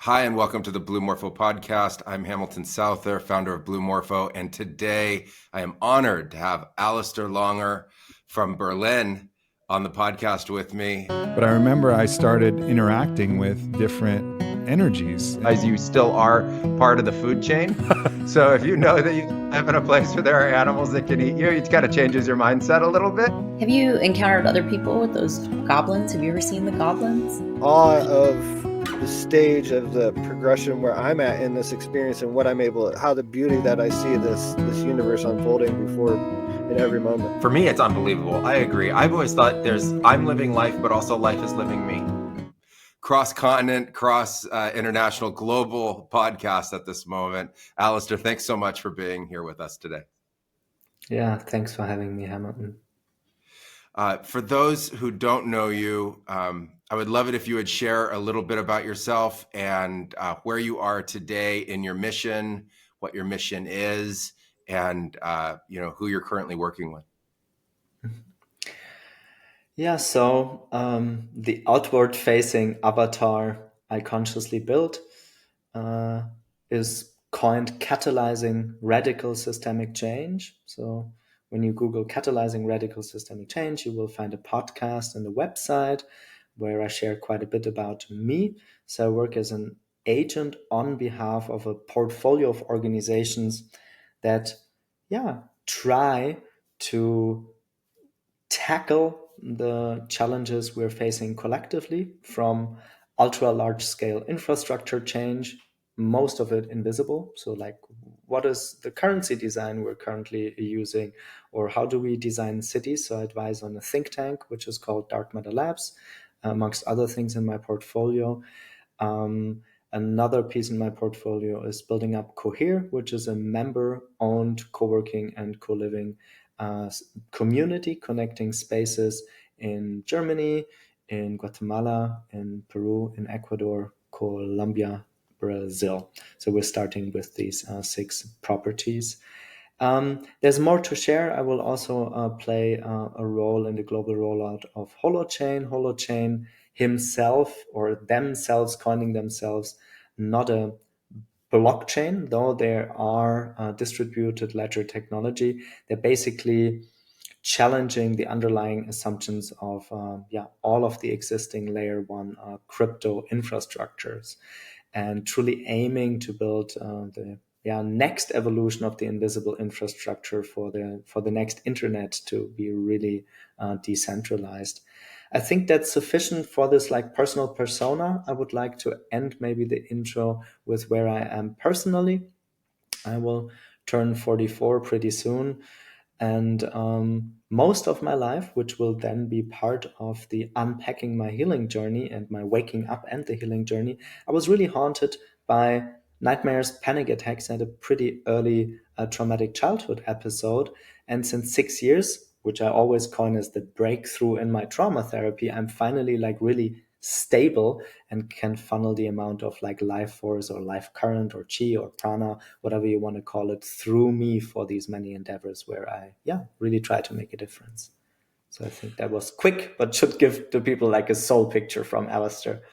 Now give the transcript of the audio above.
Hi, and welcome to the Blue Morpho podcast. I'm Hamilton Souther, founder of Blue Morpho, and today I am honored to have Alistair Langer from Berlin on the podcast with me. But I remember I started interacting with different energies. As you still are part of the food chain. So if you know that you live in a place where there are animals that can eat you, it kind of changes your mindset a little bit. Have you encountered other people with those goblins? Have you ever seen the goblins? Awe of the stage of the progression where I'm at in this experience and what I'm able, how the beauty that I see this universe unfolding before in every moment. For me, it's unbelievable. I agree. I've always thought I'm living life, but also life is living me. Cross-continent, cross-international, global podcast at this moment. Alistair, thanks so much for being here with us today. Yeah, thanks for having me, Hamilton. For those who don't know you, I would love it if you would share a little bit about yourself and where you are today in your mission, what your mission is, and who you're currently working with. Yeah, so the outward-facing avatar I consciously built is coined catalyzing radical systemic change. So when you Google catalyzing radical systemic change, you will find a podcast and a website where I share quite a bit about me. So I work as an agent on behalf of a portfolio of organizations that, try to tackle the challenges we're facing collectively, from ultra large scale infrastructure change, most of it invisible. So like, what is the currency design we're currently using, or how do we design cities? So I advise on a think tank, which is called Dark Matter Labs, amongst other things in my portfolio. Another piece in my portfolio is building up Cohere, which is a member-owned co-working and co-living community connecting spaces in Germany, in Guatemala, in Peru, in Ecuador, Colombia, Brazil. So we're starting with these 6 properties. There's more to share. I will also play a role in the global rollout of Holochain. Holochain himself, or themselves, coining themselves, not a blockchain, though there are distributed ledger technology. They're basically challenging the underlying assumptions of all of the existing layer 1 crypto infrastructures, and truly aiming to build the next evolution of the invisible infrastructure for the next internet to be really decentralized. I think that's sufficient for this like personal persona. I would like to end maybe the intro with where I am personally. I will turn 44 pretty soon. And most of my life, which will then be part of the unpacking my healing journey and my waking up and the healing journey, I was really haunted by nightmares, panic attacks, and a pretty early traumatic childhood episode. And since 6 years, which I always coin as the breakthrough in my trauma therapy, I'm finally like really stable and can funnel the amount of like life force or life current or chi or prana, whatever you want to call it, through me for these many endeavors where I really try to make a difference. So I think that was quick, but should give the people like a soul picture from Alistair.